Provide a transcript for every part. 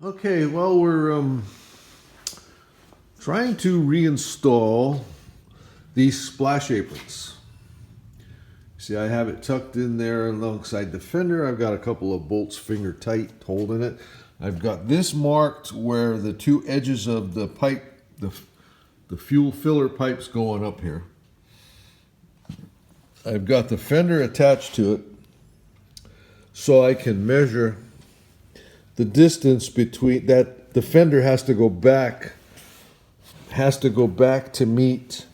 Okay, well, we're trying to reinstall these splash aprons. See, I have it tucked in there alongside the fender. I've got a couple of bolts finger tight holding it. I've got this marked where the two edges of the pipe, the fuel filler pipe's going up here. I've got the fender attached to it so I can measure the distance between that. The fender has to go back to meet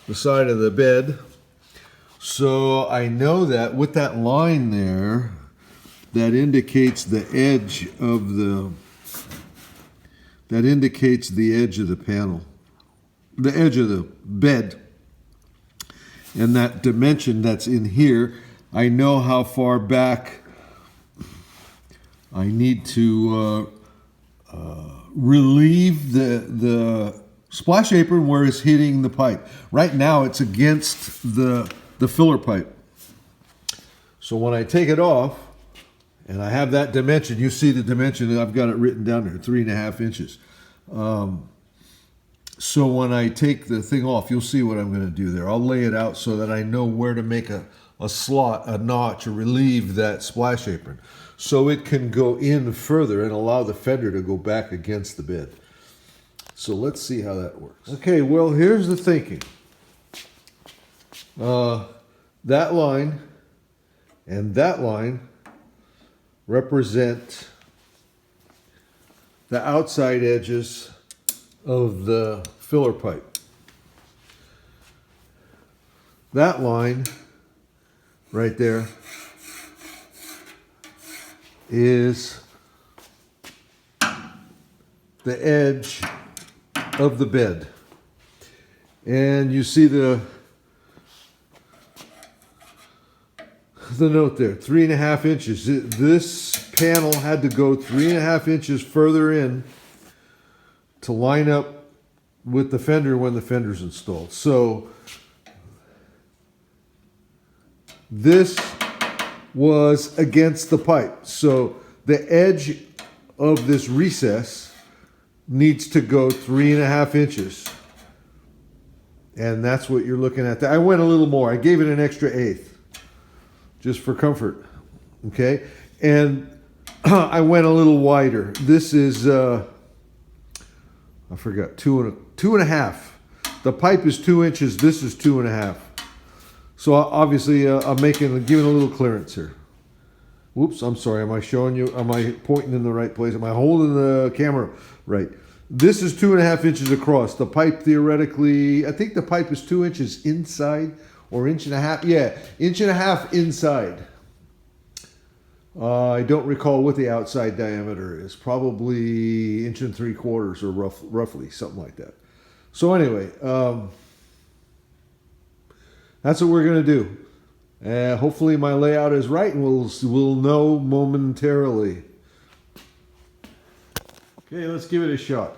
the side of the bed. So I know that with that line there, that indicates the edge of the panel, the edge of the bed. And that dimension that's in here, I know how far back I need to relieve the splash apron where it's hitting the pipe. Right now it's against the filler pipe. So when I take it off, and I have that dimension, you see the dimension, I've got it written down there, 3.5 inches. So when I take the thing off, you'll see what I'm going to do there. I'll lay it out so that I know where to make a slot, a notch, or relieve that splash apron, so it can go in further and allow the fender to go back against the bed. So let's see how that works. Okay, well, here's the thinking. That line and that line represent the outside edges of the filler pipe. That line right there is the edge of the bed. And you see the note there, 3.5 inches. This panel had to go 3.5 inches further in to line up with the fender when the fender's installed. So this was against the pipe. So the edge of this recess needs to go 3.5 inches. And that's what you're looking at. I went a little more. I gave it an extra eighth just for comfort. Okay? And I went a little wider. This is I forgot, 2.5. The pipe is 2 inches. This is 2.5. So obviously I'm giving a little clearance here. Whoops, I'm sorry. Am I showing you? Am I pointing in the right place? Am I holding the camera right? This is 2.5 inches across. The pipe theoretically, I think the pipe is 2 inches inside or 1.5 inches. Yeah, 1.5 inches inside. I don't recall what the outside diameter is. Probably 1 3/4 or roughly something like that. So anyway, that's what we're going to do. Hopefully my layout is right, and we'll know momentarily. Okay, let's give it a shot.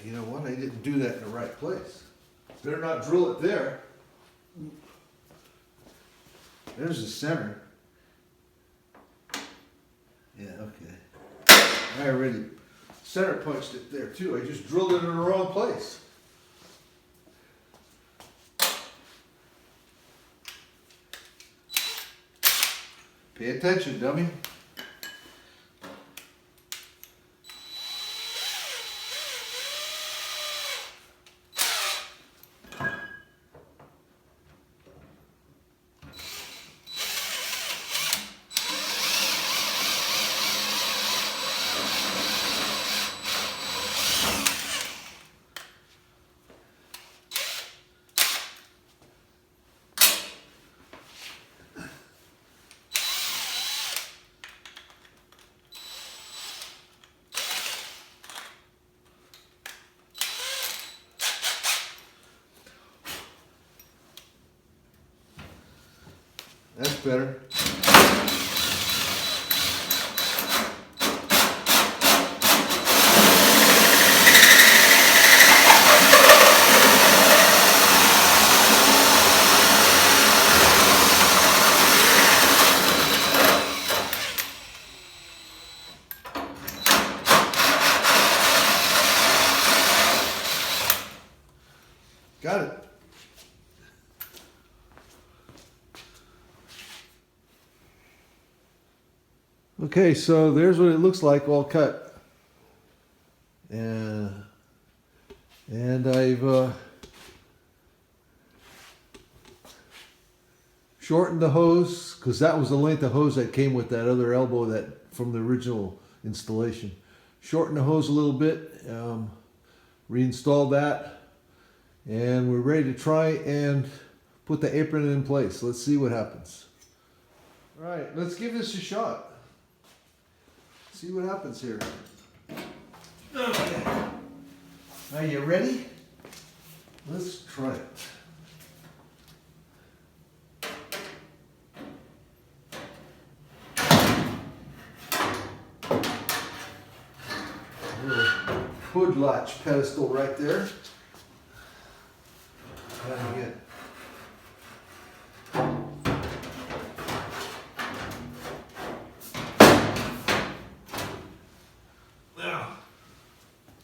You know what? I didn't do that in the right place. Better not drill it there. There's the center. Yeah, okay. I already center punched it there too. I just drilled it in the wrong place. Pay attention, dummy. That's better. Got it. Okay, so there's what it looks like all cut. And I've shortened the hose because that was the length of hose that came with that other elbow that from the original installation. Shortened the hose a little bit, reinstalled that, and we're ready to try and put the apron in place. Let's see what happens. All right, let's give this a shot. See what happens here. Okay. Are you ready? Let's try it. Little hood latch pedestal right there. Gotta get. Now,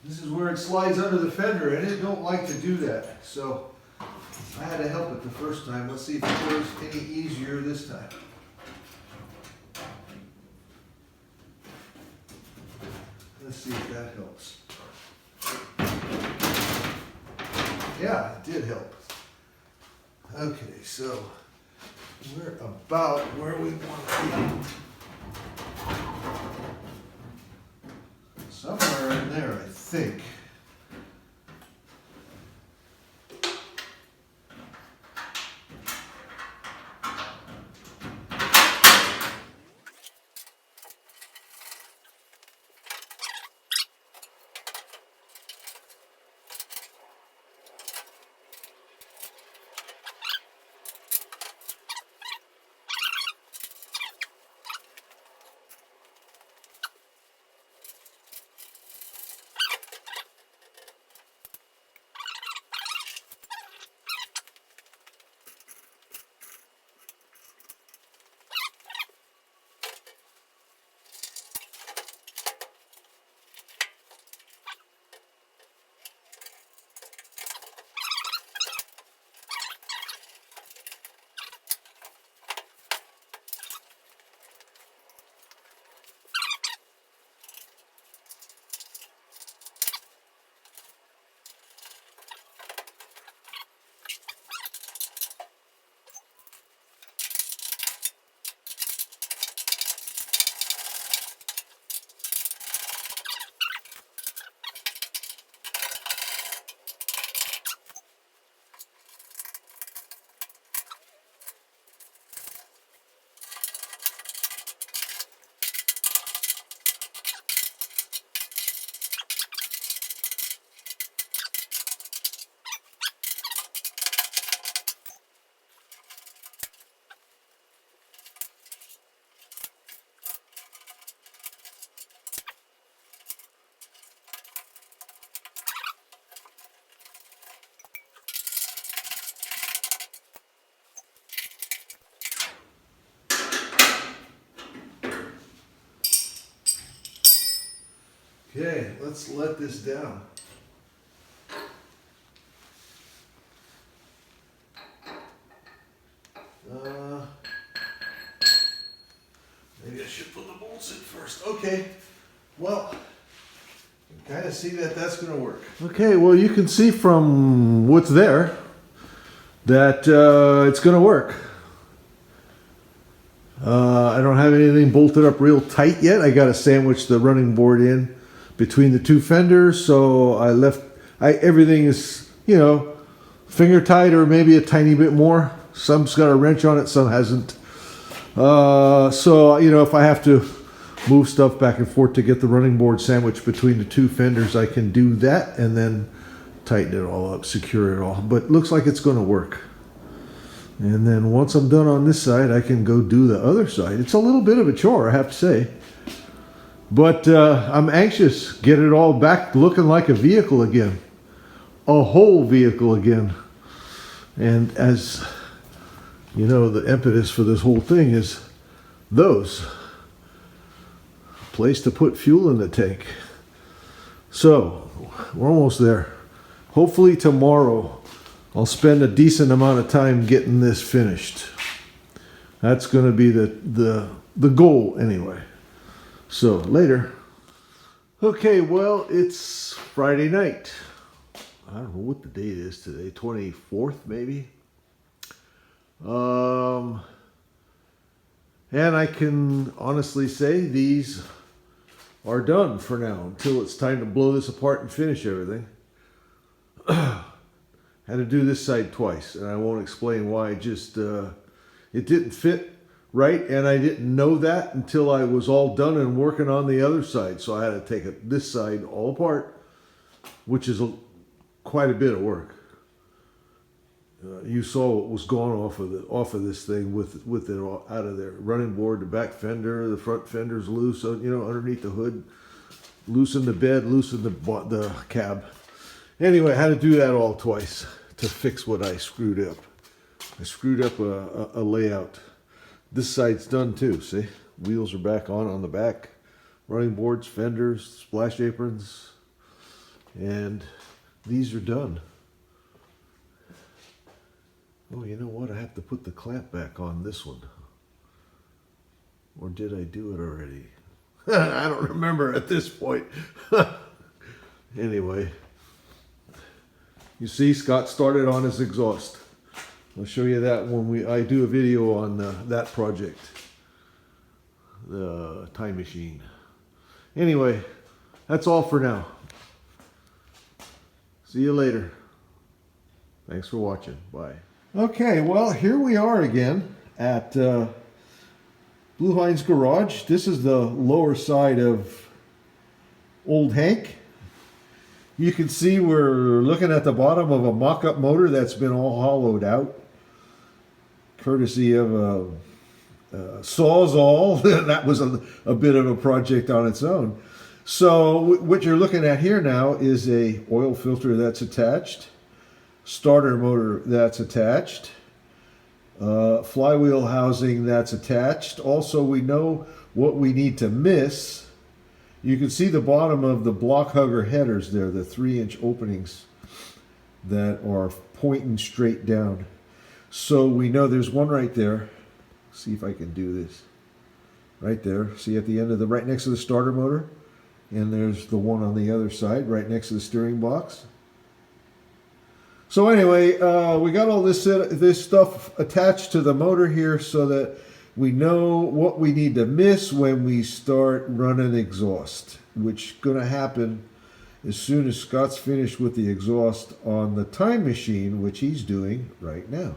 this is where it slides under the fender, and it don't like to do that. So I had to help it the first time. Let's see if it goes any easier this time. Let's see if that helps. Yeah, it did help. Okay, so we're about where we want to be. Somewhere in there, I think. Okay, let's let this down. Maybe I should put the bolts in first. Okay, well, you can kind of see that that's going to work. Okay, well, you can see from what's there that it's going to work. I don't have anything bolted up real tight yet. I got to sandwich the running board in between the two fenders, so everything is, finger tight or maybe a tiny bit more. Some's got a wrench on it, some hasn't. So, if I have to move stuff back and forth to get the running board sandwiched between the two fenders, I can do that and then tighten it all up, secure it all. But it looks like it's going to work. And then once I'm done on this side, I can go do the other side. It's a little bit of a chore, I have to say. But I'm anxious. Get it all back looking like a vehicle again. A whole vehicle again. And as you know, the impetus for this whole thing is those. Place to put fuel in the tank. So, we're almost there. Hopefully tomorrow I'll spend a decent amount of time getting this finished. That's going to be the goal anyway. So, later. Okay, well, it's Friday night. I don't know what the date is today. 24th, maybe? And I can honestly say these are done for now until it's time to blow this apart and finish everything. Had to do this side twice, and I won't explain why. Just it didn't fit right, and I didn't know that until I was all done and working on the other side. So I had to take this side all apart, which is quite a bit of work. You saw what was gone off of this thing with it all out of there. Running board, the back fender, the front fender's loose. You know, underneath the hood, loosen the bed, loosen the cab. Anyway, I had to do that all twice to fix what I screwed up. I screwed up a layout. This side's done too. See, wheels are back on the back. Running boards, fenders, splash aprons, and these are done. Oh, you know what? I have to put the clamp back on this one. Or did I do it already? I don't remember at this point. Anyway. You see, Scott started on his exhaust. I'll show you that when I do a video on that project. The time machine. Anyway, that's all for now. See you later. Thanks for watching. Bye. Okay, well, here we are again at Blue Heinz Garage. This is the lower side of Old Hank. You can see we're looking at the bottom of a mock-up motor that's been all hollowed out, courtesy of a Sawzall. That was a bit of a project on its own. So what you're looking at here now is a oil filter that's attached, starter motor that's attached, flywheel housing that's attached. Also, we know what we need to miss. You can see the bottom of the block hugger headers there, the 3-inch openings that are pointing straight down. So we know there's one right there. See if I can do this. Right there. See at the end of right next to the starter motor? And there's the one on the other side, right next to the steering box. So anyway, we got all this stuff attached to the motor here so that we know what we need to miss when we start running exhaust, which is going to happen as soon as Scott's finished with the exhaust on the time machine, which he's doing right now.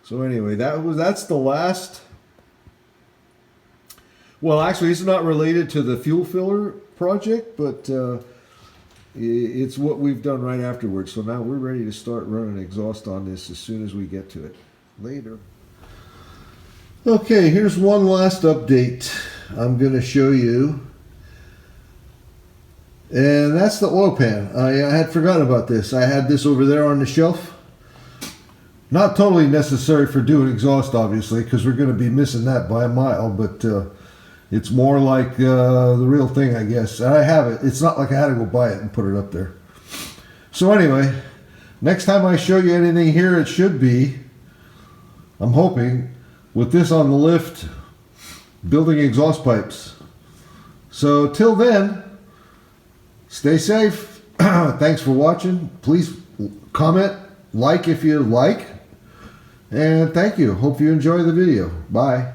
So anyway, that's the last. Well, actually, it's not related to the fuel filler project, but it's what we've done right afterwards. So now we're ready to start running exhaust on this as soon as we get to it. Later. Okay, here's one last update I'm going to show you. And that's the oil pan. I had forgotten about this. I had this over there on the shelf. Not totally necessary for doing exhaust, obviously, because we're going to be missing that by a mile, but it's more like the real thing, I guess. And I have it. It's not like I had to go buy it and put it up there. So anyway, next time I show you anything here, it should be, I'm hoping, with this on the lift, building exhaust pipes. So till then, stay safe. Thanks for watching. Please comment, like if you like. And thank you. Hope you enjoy the video. Bye.